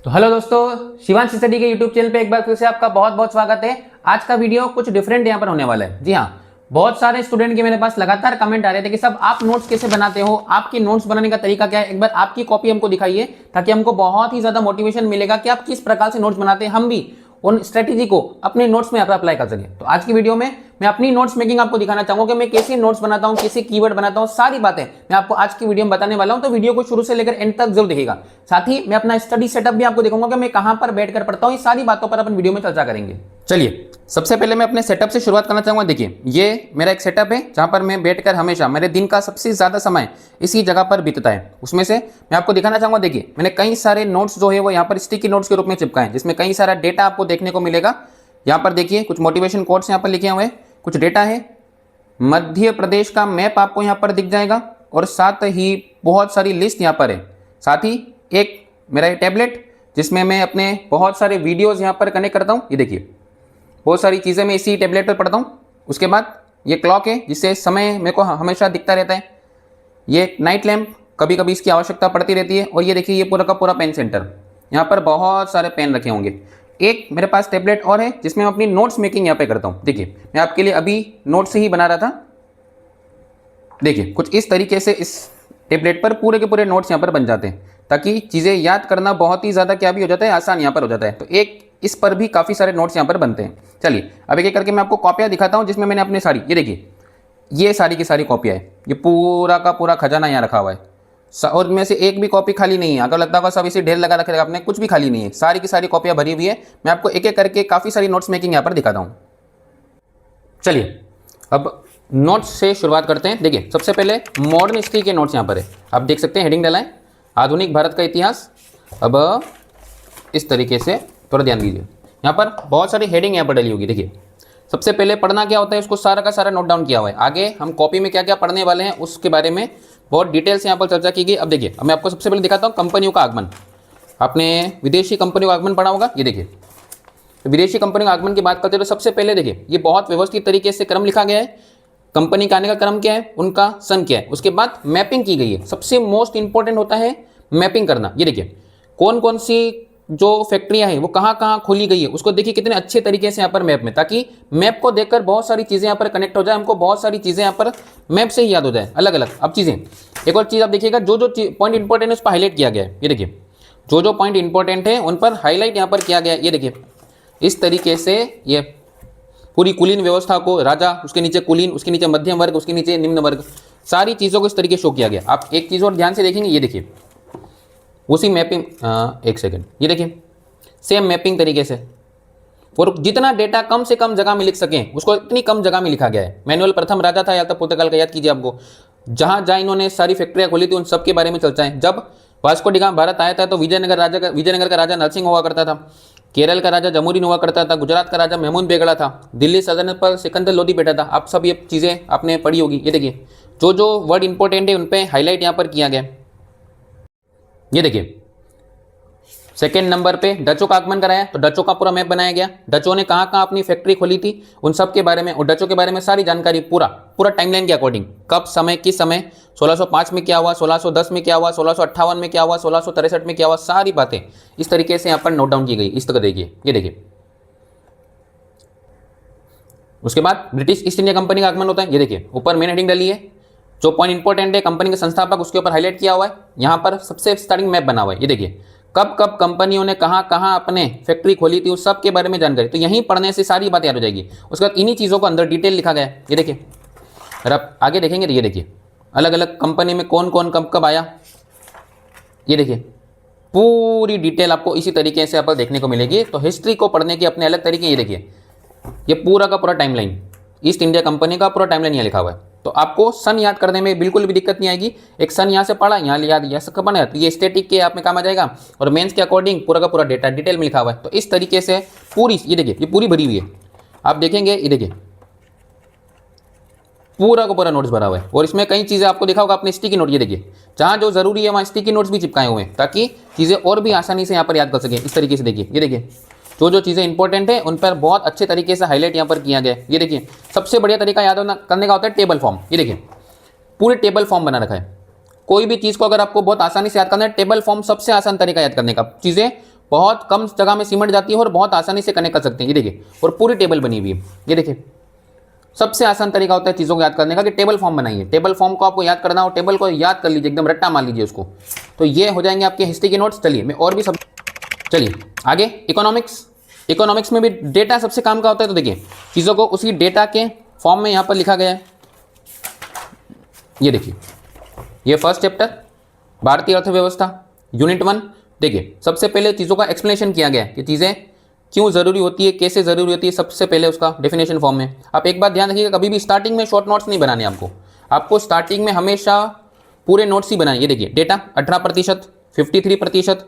तो हेलो दोस्तों, शिवांश स्टडी के यूट्यूब चैनल पे एक बार फिर से आपका बहुत बहुत स्वागत है। आज का वीडियो कुछ डिफरेंट यहाँ पर होने वाला है। जी हाँ, बहुत सारे स्टूडेंट के मेरे पास लगातार कमेंट आ रहे थे कि सब आप नोट्स कैसे बनाते हो, आपकी नोट्स बनाने का तरीका क्या है, एक बार आपकी कॉपी हमको दिखाइए ताकि हमको बहुत ही ज्यादा मोटिवेशन मिलेगा कि आप किस प्रकार से नोट्स बनाते हैं, हम भी उन स्ट्रेटेजी को अपने नोट्स में अप्लाई कर सके। तो आज की वीडियो में मैं अपनी नोट्स मेकिंग आपको दिखाना चाहूंगा कि मैं कैसे नोट्स बनाता हूं, कैसे कीवर्ड बनाता हूं, सारी बातें मैं आपको आज की वीडियो में बताने वाला हूं। तो वीडियो को शुरू से लेकर एंड तक जरूर देखिएगा। साथ ही मैं अपना स्टडी सेटअप भी आपको दिखाऊंगा कि मैं कहां पर बैठकर पढ़ता हूं। ये सारी बातों पर अपन वीडियो में चर्चा करेंगे। चलिए, सबसे पहले मैं अपने सेटअप से शुरुआत करना चाहूंगा। देखिए, ये मेरा एक सेटअप है जहां पर मैं बैठकर हमेशा मेरे दिन का सबसे ज्यादा समय इसी जगह पर बीतता है। उसमें से मैं आपको दिखाना चाहूंगा। देखिए, मैंने कई सारे नोट्स जो है वो यहाँ पर स्टिकी नोट्स के रूप में चिपकाए हैं, जिसमें कई सारा डेटा आपको देखने को मिलेगा। यहाँ पर देखिए, कुछ मोटिवेशन कोट्स यहाँ पर लिखे हुए हैं, कुछ डेटा है, मध्य प्रदेश का मैप आपको यहाँ पर दिख जाएगा और साथ ही बहुत सारी लिस्ट यहाँ पर है। साथ ही एक मेरा ये टैबलेट जिसमें मैं अपने बहुत सारे वीडियोस यहाँ पर कनेक्ट करता हूँ। ये देखिए, बहुत सारी चीज़ें मैं इसी टैबलेट पर पढ़ता हूँ। उसके बाद ये क्लॉक है जिससे समय मेरे को हमेशा दिखता रहता है। ये नाइट लैम्प, कभी कभी इसकी आवश्यकता पड़ती रहती है। और ये देखिए, ये पूरा का पूरा पेन सेंटर, यहाँ पर बहुत सारे पेन रखे होंगे। एक मेरे पास टैबलेट और है जिसमें मैं अपनी नोट्स मेकिंग यहाँ पे करता हूँ। देखिए, मैं आपके लिए अभी नोट्स ही बना रहा था। देखिए, कुछ इस तरीके से इस टैबलेट पर पूरे के पूरे नोट्स यहाँ पर बन जाते हैं, ताकि चीज़ें याद करना बहुत ही ज़्यादा क्या भी हो जाता है, आसान यहाँ पर हो जाता है। तो एक इस पर भी काफ़ी सारे नोट्स यहाँ पर बनते हैं। चलिए, अब एक एक करके मैं आपको कॉपियाँ दिखाता हूँ जिसमें मैंने अपने सारी, ये देखिए, ये सारी की सारी कॉपियाँ है। ये पूरा का पूरा खजाना यहाँ रखा हुआ है और इनमें से एक भी कॉपी खाली नहीं है। अगर लगता होगा सब इसे ढेर लगा रखेगा आपने, कुछ भी खाली नहीं है, सारी की सारी कॉपियाँ भरी हुई है। मैं आपको एक एक करके काफ़ी सारी नोट्स मेकिंग यहाँ पर दिखाता हूँ। चलिए, अब नोट्स से शुरुआत करते हैं। देखिए, सबसे पहले मॉडर्न हिस्ट्री के नोट्स यहाँ पर है, आप देख सकते हैं, हेडिंग डाला है आधुनिक भारत का इतिहास। अब इस तरीके से थोड़ा ध्यान दीजिए, यहाँ पर बहुत सारी हेडिंग यहाँ पर डली होगी। देखिए, सबसे पहले पढ़ना क्या होता है उसको सारा का सारा नोट डाउन किया हुआ है। आगे हम कॉपी में क्या क्या पढ़ने वाले हैं उसके बारे में बहुत डिटेल से यहाँ पर चर्चा की गई। अब देखिए, अब मैं आपको सबसे पहले दिखाता हूँ कंपनियों का आगमन। आपने विदेशी कंपनियों का आगमन पढ़ा होगा। ये देखिए, तो विदेशी कंपनियों का आगमन की बात करते हैं तो सबसे पहले देखिए, ये बहुत व्यवस्थित तरीके से क्रम लिखा गया है। कंपनी का आने का क्रम क्या है, उनका सन क्या है, उसके बाद मैपिंग की गई है। सबसे मोस्ट इंपॉर्टेंट होता है मैपिंग करना। ये देखिए, कौन कौन सी जो फैक्ट्रियां हैं वो कहाँ कहाँ खोली गई है उसको देखिए कितने अच्छे तरीके से यहाँ पर मैप में, ताकि मैप को देखकर बहुत सारी चीज़ें यहाँ पर कनेक्ट हो जाए, हमको बहुत सारी चीज़ें यहाँ पर मैप से ही याद हो जाए अलग अलग। अब चीज़ें, एक और चीज़ आप देखिएगा, जो जो पॉइंट इंपॉर्टेंट है उस पर हाईलाइट किया गया है। ये देखिए, जो जो पॉइंट इंपॉर्टेंट है उन पर हाईलाइट यहाँ पर किया गया है। ये देखिए, इस तरीके से ये पूरी कुलीन व्यवस्था को, राजा, उसके नीचे कुलीन, उसके नीचे मध्यम वर्ग, उसके नीचे निम्न वर्ग, सारी चीज़ों को इस तरीके शो किया गया। आप एक चीज़ और ध्यान से देखेंगे, ये देखिए, उसी मैपिंग, एक सेकेंड, ये देखिए, सेम मैपिंग तरीके से, और जितना डेटा कम से कम जगह में लिख सकें उसको इतनी कम जगह में लिखा गया है। मैनुअल प्रथम राजा था या तो पुर्तगाल का, याद कीजिए आपको, जहां जहां इन्होंने सारी फैक्ट्रियां खोली थी उन सब के बारे में चर्चा है। जब वास्को डी गामा भारत आया था तो विजयनगर का राजा नरसिंह हुआ करता था, केरल का राजा जमुरीन हुआ करता था, गुजरात का राजा मेमून बेगड़ा था, दिल्ली सल्तनत पर सिकंदर लोदी बैठा था। आप सब ये चीज़ें आपने पढ़ी होगी। ये देखिए, जो जो वर्ड इंपॉर्टेंट है उन पर हाईलाइट यहाँ पर किया गया। ये देखिए, सेकेंड नंबर पे डचों का आगमन कराया तो डचों का पूरा मैप बनाया गया। डचों ने कहाँ कहाँ अपनी फैक्ट्री खोली थी उन सब के बारे में, और डचों के बारे में सारी जानकारी पूरा पूरा टाइमलाइन के अकॉर्डिंग, कब, समय, किस समय, 1605 में क्या हुआ, 1610 में क्या हुआ, 1658 में क्या हुआ, 1663 में क्या हुआ, सारी बातें इस तरीके से यहाँ पर नोट डाउन की गई। इस तरह देखिए, ये देखिए। उसके बाद ब्रिटिश ईस्ट इंडिया कंपनी का आगमन होता है। ये देखिए, ऊपर मेन हेडिंग डाली है, जो पॉइंट इंपॉर्टेंट है कंपनी के संस्थापक उसके ऊपर हाईलाइट किया हुआ है। यहाँ पर सबसे स्टार्टिंग मैप बना हुआ है। ये देखिए, कब कब कंपनियों ने कहाँ कहाँ अपने फैक्ट्री खोली थी उस सब के बारे में जानकारी। तो यहीं पढ़ने से सारी बात याद हो जाएगी। उसके बाद इन्हीं चीज़ों को अंदर डिटेल लिखा गया है। ये देखिए, अगर आप आगे देखेंगे तो ये देखिए, अलग अलग कंपनी में कौन कौन कब कब आया। ये देखिए, पूरी डिटेल आपको इसी तरीके से आपको देखने को मिलेगी। तो हिस्ट्री को पढ़ने के अपने अलग तरीके। ये देखिए, ये पूरा का पूरा टाइमलाइन, ईस्ट इंडिया कंपनी का पूरा टाइमलाइन यहाँ लिखा हुआ है। तो आपको सन याद करने में बिल्कुल भी दिक्कत नहीं आएगी। एक सन यहाँ से पढ़ा, यहाँ याद, यहाँ से बना, तो ये स्टैटिक के आप में काम आ जाएगा। और मेंस के अकॉर्डिंग पूरा का पूरा डेटा डिटेल में लिखा हुआ है। तो इस तरीके से पूरी, ये देखिए, ये पूरी भरी हुई है। आप देखेंगे, ये देखिए, पूरा का पूरा नोट्स भरा हुआ है। और इसमें कई चीज़ें आपको देखा होगा आपने, स्टिकी नोट, ये देखिए, जहाँ जो जरूरी है वहाँ स्टिकी नोट्स भी चिपकाए हुए हैं, ताकि चीज़ें और भी आसानी से यहाँ पर याद कर सकें। इस तरीके से देखिए, ये देखिए, जो जो चीज़ें इंपॉर्टेंट है उन पर बहुत अच्छे तरीके से हाईलाइट यहाँ पर किया गया है। ये देखिए, सबसे बढ़िया तरीका याद करने का होता है टेबल फॉर्म। ये देखिए, पूरे टेबल फॉर्म बना रखा है। कोई भी चीज़ को अगर आपको बहुत आसानी से याद करना है, टेबल फॉर्म सबसे आसान तरीका याद करने का। चीज़ें बहुत कम जगह में सिमट जाती है और बहुत आसानी से कनेक्ट कर सकते हैं। ये देखिए, और पूरी टेबल बनी हुई है। ये देखिए, सबसे आसान तरीका होता है चीज़ों को याद करने का कि टेबल फॉर्म बनाइए। टेबल फॉर्म को आपको याद करना हो, टेबल को याद कर लीजिए, एकदम रट्टा मार लीजिए उसको, तो ये हो जाएंगे आपके हिस्ट्री के नोट्स। चलिए मैं और भी सब, चलिए आगे इकोनॉमिक्स। इकोनॉमिक्स में भी डेटा सबसे काम का होता है, तो देखिए चीज़ों को उसी डेटा के फॉर्म में यहाँ पर लिखा गया है। ये देखिए, ये फर्स्ट चैप्टर भारतीय अर्थव्यवस्था यूनिट 1। देखिए सबसे पहले चीज़ों का एक्सप्लेनेशन किया गया है कि चीज़ें क्यों ज़रूरी होती है, कैसे ज़रूरी होती है, सबसे पहले उसका डेफिनेशन फॉर्म में। आप एक बात ध्यान रखिएगा, कभी भी स्टार्टिंग में शॉर्ट नोट्स नहीं बनाने आपको स्टार्टिंग में हमेशा पूरे नोट्स ही बनाए। ये देखिए, डेटा 18%, 53%,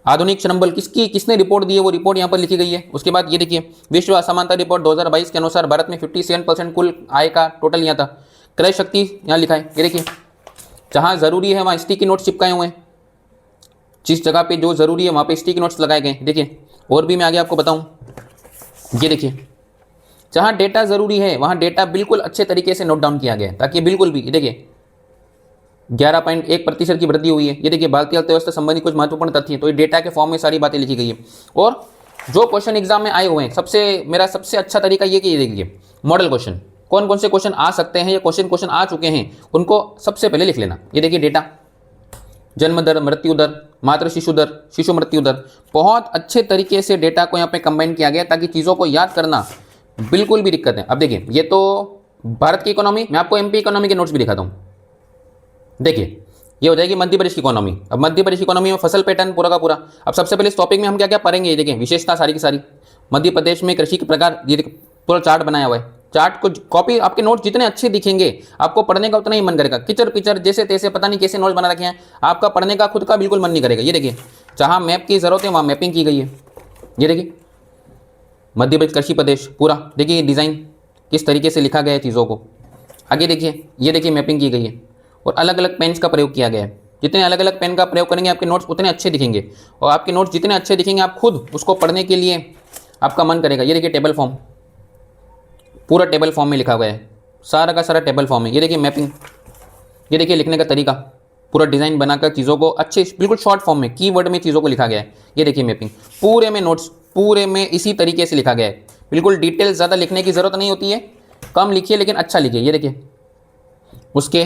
आधुनिक श्रम बल किसने रिपोर्ट दी है, वो रिपोर्ट यहाँ पर लिखी गई है। उसके बाद ये देखिए, विश्व असमानता रिपोर्ट 2022 के अनुसार भारत में 57% कुल आय का टोटल यहाँ था। क्रय शक्ति यहाँ लिखा है। ये देखिए, जहाँ ज़रूरी है वहाँ स्टिकी नोट्स चिपकाए हुए हैं, जिस जगह पे जो ज़रूरी है वहाँ पे स्टिकी नोट्स लगाए गए। देखिए और भी मैं आगे आपको बताऊँ। ये देखिए, जहाँ डेटा ज़रूरी है वहाँ डेटा बिल्कुल अच्छे तरीके से नोट डाउन किया गया है, ताकि बिल्कुल भी, देखिए 11.1% की वृद्धि हुई है। ये देखिए, भारतीय अर्थव्यवस्था संबंधी कुछ महत्वपूर्ण तथ्य, तो ये डेटा के फॉर्म में सारी बातें लिखी गई है। और जो क्वेश्चन एग्जाम में आए हुए हैं, मेरा सबसे अच्छा तरीका ये कि ये देखिए मॉडल क्वेश्चन, कौन कौन से क्वेश्चन आ सकते हैं या क्वेश्चन आ चुके हैं, उनको सबसे पहले लिख लेना। ये देखिए, डेटा जन्म दर, मृत्यु दर, मातृ शिशु दर, शिशु मृत्यु दर, बहुत अच्छे तरीके से डेटा को यहाँ पे कंबाइन किया गया ताकि चीज़ों को याद करना बिल्कुल भी दिक्कत है। अब देखिए, ये तो भारत की इकोनॉमी, मैं आपको एमपी इकोनॉमी के नोट्स भी दिखाता हूँ। देखिए, ये हो जाएगी मध्य प्रदेश की इकोनॉमी। अब मध्य प्रदेश इकोनॉमी में फसल पैटर्न पूरा का पूरा। अब सबसे पहले इस टॉपिक में हम क्या क्या पढ़ेंगे, ये देखिए विशेषता सारी की सारी। मध्य प्रदेश में कृषि के प्रकार, ये पूरा चार्ट बनाया हुआ है। चार्ट को कॉपी, आपके नोट्स जितने अच्छे दिखेंगे आपको पढ़ने का उतना ही मन करेगा। किचर पिचर जैसे तैसे पता नहीं कैसे नोट्स बना रखे हैं, आपका पढ़ने का खुद का बिल्कुल मन नहीं करेगा। ये देखिए, जहाँ मैप की जरूरत है वहाँ मैपिंग की गई है। ये देखिए, मध्य प्रदेश कृषि प्रदेश पूरा, देखिए डिज़ाइन किस तरीके से लिखा गया है चीज़ों को। आगे देखिए, ये देखिए मैपिंग की गई है और अलग अलग पेन्स का प्रयोग किया गया है। जितने अलग अलग पेन का प्रयोग करेंगे आपके नोट्स उतने अच्छे दिखेंगे, और आपके नोट्स जितने अच्छे दिखेंगे आप खुद उसको पढ़ने के लिए आपका मन करेगा। ये देखिए टेबल फॉर्म, पूरा टेबल फॉर्म में लिखा गया है, सारा का सारा टेबल फॉर्म है। ये देखिए मैपिंग, ये देखिए लिखने का तरीका, पूरा डिज़ाइन बनाकर चीज़ों को अच्छे बिल्कुल शॉर्ट फॉर्म में कीवर्ड में चीज़ों को लिखा गया है। ये देखिए मैपिंग, पूरे में नोट्स पूरे में इसी तरीके से लिखा गया है। बिल्कुल डिटेल ज़्यादा लिखने की ज़रूरत नहीं होती है, कम लिखिए लेकिन अच्छा लिखिए। ये देखिए उसके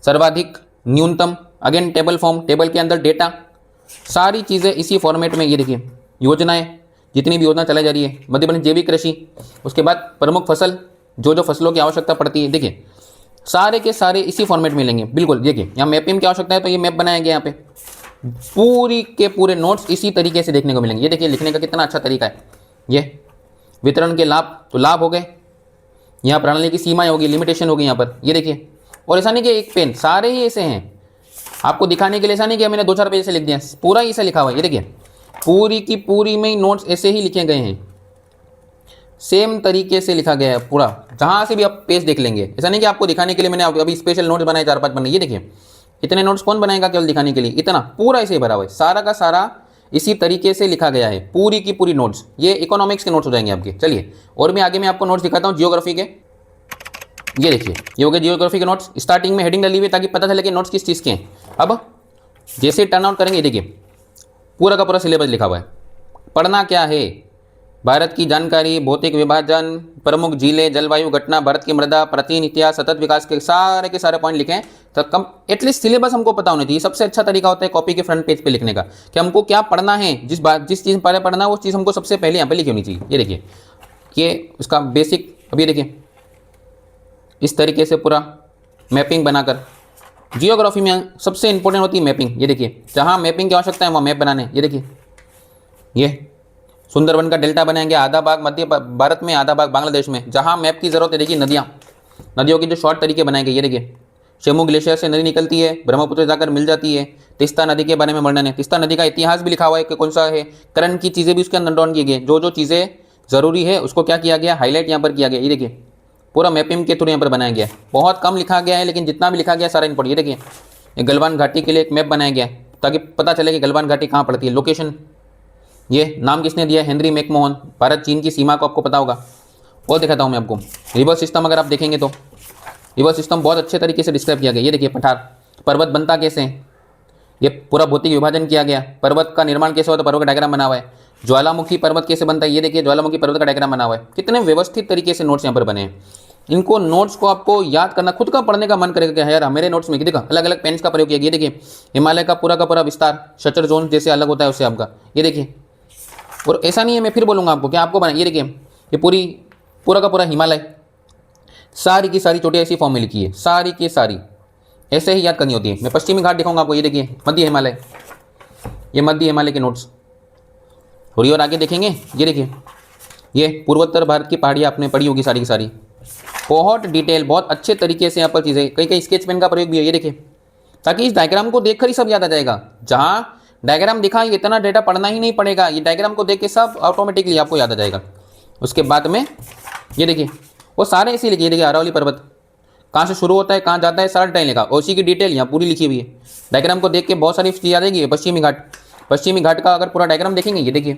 सर्वाधिक, न्यूनतम, अगेन टेबल फॉर्म, टेबल के अंदर डेटा, सारी चीज़ें इसी फॉर्मेट में। ये देखिए योजनाएं, जितनी भी योजना चलाई जा रही है, मध्य प्रदेश जैविक कृषि, उसके बाद प्रमुख फसल, जो जो फसलों की आवश्यकता पड़ती है, देखिए सारे के सारे इसी फॉर्मेट में लेंगे। बिल्कुल देखिए, यहाँ मैपिंग की आवश्यकता है तो ये मैप बनाया गया, यहाँ पे पूरी के पूरे नोट्स इसी तरीके से देखने को मिलेंगे। ये देखिए लिखने का कितना अच्छा तरीका है। ये वितरण के लाभ, तो लाभ हो गए, यहाँ प्रणाली की सीमाएं होगी, लिमिटेशन होगी यहाँ पर। ये देखिए, और ऐसा नहीं कि एक पेन, सारे ही ऐसे हैं आपको दिखाने के लिए, ऐसा नहीं कि मैंने 2-4 पेज से लिख दिया, पूरा ही ऐसा लिखा हुआ है। ये देखिए पूरी की पूरी में नोट्स ऐसे ही लिखे गए हैं, सेम तरीके से लिखा गया है पूरा, जहाँ से भी आप पेज देख लेंगे। ऐसा नहीं कि आपको दिखाने के लिए मैंने अभी स्पेशल नोट्स बनाए 4-5 बनने। ये देखिए इतने नोट्स कौन बनाएगा केवल दिखाने के लिए, इतना पूरा ऐसे ही भरा हुआ है, सारा का सारा इसी तरीके से लिखा गया है, पूरी की पूरी नोट्स। ये इकोनॉमिक्स के नोट्स हो जाएंगे आपके। चलिए और भी आगे मैं आपको नोट्स दिखाता हूँ जियोग्राफी के। ये देखिए ये हो गए जियोग्राफी के नोट्स, स्टार्टिंग में हेडिंग डाली हुई ताकि पता चले कि नोट्स किस चीज़ के हैं। अब जैसे टर्न आउट करेंगे, देखिए पूरा का पूरा सिलेबस लिखा हुआ है। पढ़ना क्या है, भारत की जानकारी, भौतिक विभाजन, प्रमुख झीलें, जलवायु घटना, भारत की मृदा, प्राचीन इतिहास, सतत विकास के सारे पॉइंट लिखें। तो कम एटलीस्ट सिलेबस हमको पता होनी चाहिए। सबसे अच्छा तरीका होता है कॉपी के फ्रंट पेज पे लिखने का, कि हमको क्या पढ़ना है, जिस चीज़ पर पढ़ना है वो चीज़ हमको सबसे पहले यहाँ पे लिखी होनी चाहिए। ये देखिए ये उसका बेसिक, अब ये देखिए इस तरीके से पूरा मैपिंग बनाकर, जियोग्राफी में सबसे इंपॉर्टेंट होती है मैपिंग। ये देखिए जहाँ मैपिंग की आवश्यकता है वहाँ मैप बनाने। ये देखिए ये सुंदरबन का डेल्टा बनाएंगे, आधा भाग मध्य भारत में, आधा भाग बांग्लादेश में। जहाँ मैप की जरूरत है, देखिए नदियों के जो शॉर्ट तरीके बनाएंगे। ये देखिए शेमू ग्लेशियर से नदी निकलती है, ब्रह्मपुत्र जाकर मिल जाती है। तिस्ता नदी के बारे में वर्णन है, तिस्ता नदी का इतिहास भी लिखा हुआ है कि कौन सा है, करंट की चीज़ें भी उसके अंदर डाउन की गई। जो चीज़ें जरूरी है उसको क्या किया गया, हाईलाइट यहाँ पर किया गया। ये देखिए पूरा मैपिंग के थ्रू यहाँ पर बनाया गया है। बहुत कम लिखा गया है लेकिन जितना भी लिखा गया सारा इंपॉर्टेंट। ये देखिए ये गलवान घाटी के लिए एक मैप बनाया गया है ताकि पता चले कि गलवान घाटी कहाँ पड़ती है, लोकेशन। ये नाम किसने दिया, हेनरी मैकमोहन। भारत चीन की सीमा को आपको पता होगा। और दिखाता हूँ मैं आपको रिवर सिस्टम, अगर आप देखेंगे तो रिवर सिस्टम बहुत अच्छे तरीके से डिस्क्राइब किया गया। ये देखिए पठार, पर्वत बनता कैसे है, ये पूरा भौतिक विभाजन किया गया। पर्वत का निर्माण कैसे होता है, पर्वत का डायग्राम बना हुआ है। ज्वालामुखी पर्वत कैसे बनता है, ये देखिए ज्वालामुखी पर्वत का डायग्राम बना हुआ है। कितने व्यवस्थित तरीके से नोट्स यहाँ पर बने हैं। इनको नोट्स को आपको याद करना, खुद का पढ़ने का मन करेगा कि यार मेरे नोट्स में देखा अलग अलग पेन्स का प्रयोग किया। ये देखिए हिमालय का पूरा विस्तार, शचर जोन जैसे अलग होता है उससे आपका, ये देखिए। और ऐसा नहीं है, मैं फिर बोलूँगा आपको क्या आपको बना, ये देखिए ये पूरा का पूरा हिमालय, सारी की सारी चोटियाँ ऐसी फॉर्म में लिखी है, सारी की सारी ऐसे ही याद करनी होती है। मैं पश्चिमी घाट दिखाऊंगा आपको, ये देखिए मध्य हिमालय, ये मध्य हिमालय के नोट्स। और आगे देखेंगे, ये देखिए ये पूर्वोत्तर भारत की पहाड़ियाँ आपने पढ़ी होगी सारी की सारी, बहुत डिटेल, बहुत अच्छे तरीके से यहाँ पर चीज़ें, कई स्केच पेन का प्रयोग भी है, ये देखिए। ताकि इस डायग्राम को देखकर ही सब याद आ जाएगा। जहाँ डायग्राम दिखा ये इतना डेटा पढ़ना ही नहीं पड़ेगा, ये डायग्राम को देख के सब ऑटोमेटिकली आपको याद आ जाएगा। उसके बाद में ये देखिए वो सारे ऐसे लिखे, देखिए अरावली पर्वत कहाँ से शुरू होता है कहाँ जाता है सारा डिटेल लिखा, और उसी की डिटेल यहाँ पूरी लिखी हुई है। डायग्राम को देख के बहुत सारी चीज़ याद आएगी। पश्चिमी घाट का अगर पूरा डायग्राम देखेंगे, ये देखिए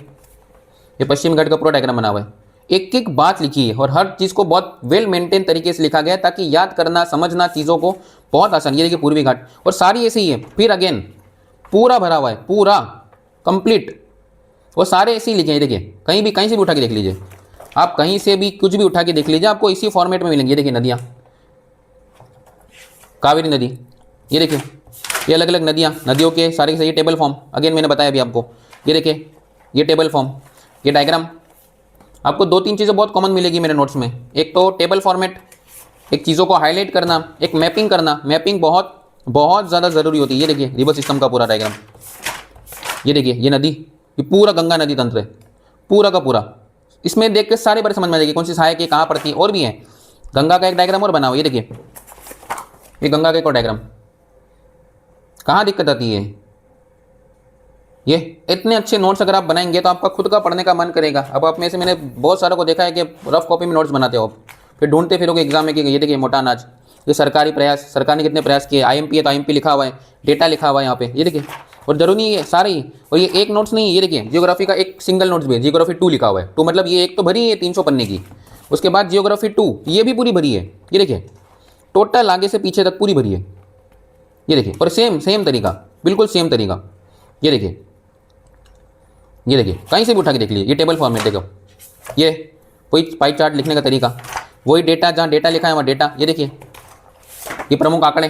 ये पश्चिमी घाट का पूरा डायग्राम बना हुआ है, एक एक बात लिखी है और हर चीज़ को बहुत वेल मेंटेन तरीके से लिखा गया है ताकि याद करना समझना चीज़ों को बहुत आसान। ये देखिए पूर्वी घाट, और सारी ऐसे ही है। फिर अगेन पूरा भरा हुआ है, पूरा कंप्लीट, वो सारे ऐसे ही लिखे हैं। देखिए कहीं से भी उठा के देख लीजिए आप, कहीं से भी कुछ भी उठा के देख लीजिए, आपको इसी फॉर्मेट में मिलेंगे। ये देखिए नदियाँ, कावेरी नदी, ये देखिए ये अलग अलग नदियों के सारे ये टेबल फॉर्म, अगेन मैंने बताया अभी आपको। ये देखिए ये टेबल फॉर्म, ये डायग्राम। आपको 2-3 चीज़ें बहुत कॉमन मिलेगी मेरे नोट्स में। एक तो टेबल फॉर्मेट, एक चीज़ों को हाईलाइट करना, एक मैपिंग करना। मैपिंग बहुत बहुत ज़्यादा ज़रूरी होती है। ये देखिए रिवर सिस्टम का पूरा डायग्राम, ये देखिए ये नदी, ये पूरा गंगा नदी तंत्र है पूरा का पूरा। इसमें देख के सारे बारे समझ में आ जाएगी कौन सी सहायक है, कहाँ पड़ती है। और भी है, गंगा का एक डायग्राम और बना हुआ, ये देखिए ये गंगा का एक और डायग्राम। कहाँ दिक्कत आती है, ये इतने अच्छे नोट्स अगर आप बनाएंगे तो आपका खुद का पढ़ने का मन करेगा। अब आप में से मैंने बहुत सारों को देखा है कि रफ कॉपी में नोट्स बनाते हो, फिर ढूंढते फिरोगे एग्जाम में कि ये देखिए मोटा अनाज, ये सरकारी प्रयास, सरकार ने कितने प्रयास किए। IMP है तो IMP लिखा हुआ है, डेटा लिखा हुआ है यहाँ पे, ये देखिए। और जरूरी नहीं है सारे ही, और ये एक नोट्स नहीं है, ये देखिए जियोग्राफी का एक सिंगल नोट्स भी है, जियोग्राफी 2 लिखा हुआ है। 2 मतलब ये एक तो भरी है 300 पन्ने की, उसके बाद जियोग्राफी 2 ये भी पूरी भरी है, ये देखिए टोटल आगे से पीछे तक पूरी भरी है, ये देखिए। और सेम तरीका, बिल्कुल सेम तरीका, ये देखिए कहीं से भी उठा के देख लीजिए। ये टेबल फॉर्मेट देखो, ये वही पाई चार्ट लिखने का तरीका, वही डेटा, जहाँ डेटा लिखा है वहाँ डेटा, ये देखिए ये प्रमुख आंकड़े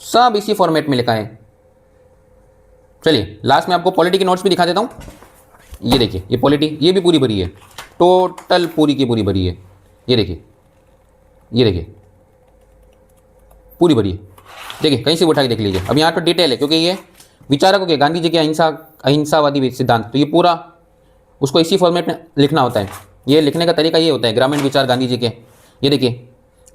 सब इसी फॉर्मेट में लिखा है। चलिए लास्ट में आपको पॉलिटी के नोट्स भी दिखा देता हूँ। ये देखिए ये पॉलिटी, ये भी पूरी भरी है, टोटल पूरी की पूरी भरी है, ये देखिए पूरी भरी है। देखिए कहीं से उठा के देख लीजिए। अब यहाँ तो डिटेल है क्योंकि ये विचारकों के, गांधी जी के अहिंसावादी सिद्धांत, तो ये पूरा उसको इसी फॉर्मेट में लिखना होता है। ये लिखने का तरीका ये होता है, ग्रामीण विचार गांधी जी के, ये देखिए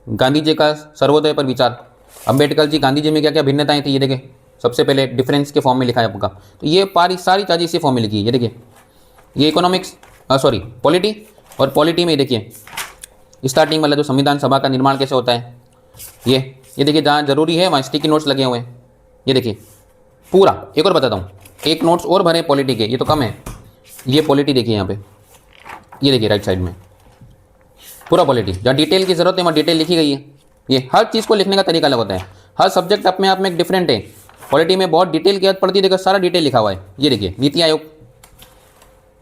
गांधी जी का सर्वोदय पर विचार, अम्बेडकर जी गांधी जी में क्या क्या भिन्नताएं थी, ये देखिए सबसे पहले डिफरेंस के फॉर्म में लिखा है आपका। तो ये सारी चीज़ें इसी फॉर्म में लिखी है। ये देखिए ये इकोनॉमिक्स पॉलिटी, और पॉलिटी में देखिए स्टार्टिंग वाला जो संविधान सभा का निर्माण कैसे होता है, ये देखिए जहाँ जरूरी है वहाँ स्टिकी नोट्स लगे हुए हैं, ये देखिए पूरा। एक और बताता हूँ, एक नोट्स और भरे पॉलिटी के, ये तो कम है, ये पॉलिटी देखिए यहाँ पे, ये देखिए राइट साइड में पूरा पॉलिटी, जहाँ डिटेल की जरूरत है वहाँ डिटेल लिखी गई है। ये हर चीज़ को लिखने का तरीका अलग होता है, हर सब्जेक्ट अपने आप में एक डिफरेंट है। पॉलिटी में बहुत डिटेल की याद पड़ती है, देखो सारा डिटेल लिखा हुआ है। ये देखिए नीति आयोग,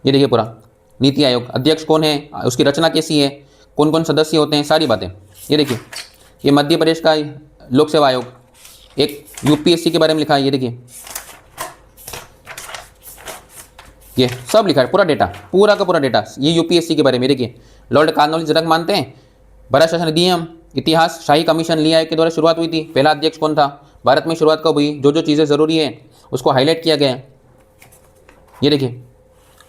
ये देखिए पूरा नीति आयोग, अध्यक्ष कौन है, उसकी रचना कैसी है, कौन कौन सदस्य होते हैं, सारी बातें। ये देखिए ये मध्य प्रदेश का लोक सेवा आयोग, एक UPSC के बारे में लिखा है, ये देखिए ये सब लिखा है, पूरा डेटा, पूरा का पूरा डेटा ये UPSC के बारे में। देखिए लॉर्ड कॉर्नवालिस जनक मानते हैं, भारत शासन अधिनियम, इतिहास, शाही कमीशन लिया आयोग के द्वारा शुरुआत हुई थी, पहला अध्यक्ष कौन था, भारत में शुरुआत कब हुई, जो चीज़ें ज़रूरी है उसको हाईलाइट किया गया है। ये देखिए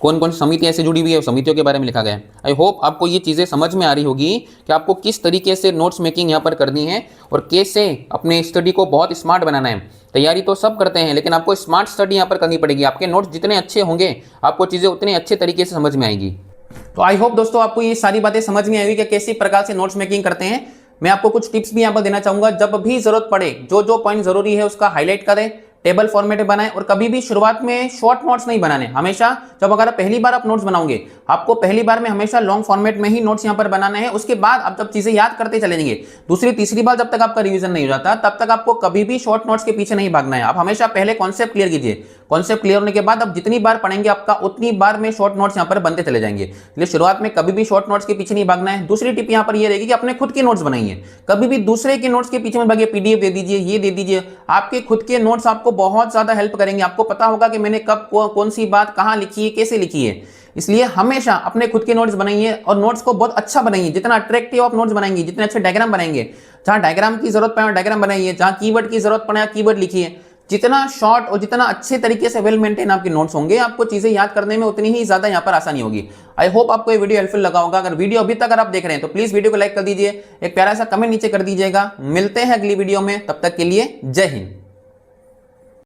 कौन कौन सी समितियाँ ऐसे जुड़ी हुई है, समितियों के बारे में लिखा गया है। आई होप आपको ये चीज़ें समझ में आ रही होगी कि आपको किस तरीके से नोट्स मेकिंग यहाँ पर करनी है और कैसे अपने स्टडी को बहुत स्मार्ट बनाना है। तैयारी तो सब करते हैं लेकिन आपको स्मार्ट स्टडी यहाँ पर करनी पड़ेगी। आपके नोट्स जितने अच्छे होंगे आपको चीज़ें उतने अच्छे तरीके से समझ में आएगी। तो आई होप दोस्तों आपको ये सारी बातें समझ में आई कि कैसी प्रकार से नोट्स मेकिंग करते हैं। मैं आपको कुछ टिप्स भी यहाँ पर देना चाहूंगा। जब भी जरूरत पड़े जो पॉइंट जरूरी है उसका हाईलाइट करें, टेबल फॉर्मेट में बनाएं और कभी भी शुरुआत में शॉर्ट नोट्स नहीं बनाने। हमेशा जब अगर पहली बार आप नोट्स बनाओगे आपको पहली बार में हमेशा लॉन्ग फॉर्मेट में ही नोट्स यहाँ पर बनाना है। उसके बाद आप जब चीजें याद करते चले जाएंगे, दूसरी तीसरी बार जब तक आपका रिवीजन नहीं हो जाता तब तक आपको कभी भी शॉर्ट नोट्स के पीछे नहीं भागना है। आप हमेशा पहले कॉन्सेप्ट क्लियर कीजिए, कॉन्सेप्ट क्लियर होने के बाद आप जितनी बार पढ़ेंगे आपका उतनी बार में शॉर्ट नोट्स यहाँ पर बनते चले जाएंगे। इसलिए शुरुआत में कभी भी शॉर्ट नोट्स के पीछे नहीं भागना है। दूसरी टिप यहाँ पर ये रहेगी कि अपने खुद के नोट्स बनाइए, कभी भी दूसरे के नोट्स के पीछे में भागिए। पीडीएफ दे दीजिए, ये दे दीजिए, आपके खुद के नोट्स आपको बहुत ज्यादा हेल्प करेंगे। आपको पता होगा कि मैंने कब कौन सी बात कहां लिखी है, कैसे लिखी है। इसलिए हमेशा अपने खुद के नोट्स बनाइए और नोट्स को बहुत अच्छा बनाइए। जितना अट्रैक्टिव आप नोट्स बनाएंगे, जितने अच्छे डायग्राम बनाएंगे, जहां डायग्राम की जरूरत पड़े डायग्राम बनाइए, जहां कीवर्ड की जरूरत पड़े कीवर्ड लिखिए। जितना शॉर्ट और जितना अच्छे तरीके से वेल मेंटेन आपके नोट्स होंगे, आपको चीजें याद करने में उतनी ही ज्यादा यहाँ पर आसानी होगी। आई होप आपको ये वीडियो हेल्पफुल लगा होगा। अगर वीडियो अभी तक अगर आप देख रहे हैं तो प्लीज वीडियो को लाइक कर दीजिए, एक प्यारा सा कमेंट नीचे कर दीजिएगा। मिलते हैं अगली वीडियो में, तब तक के लिए जय हिंद।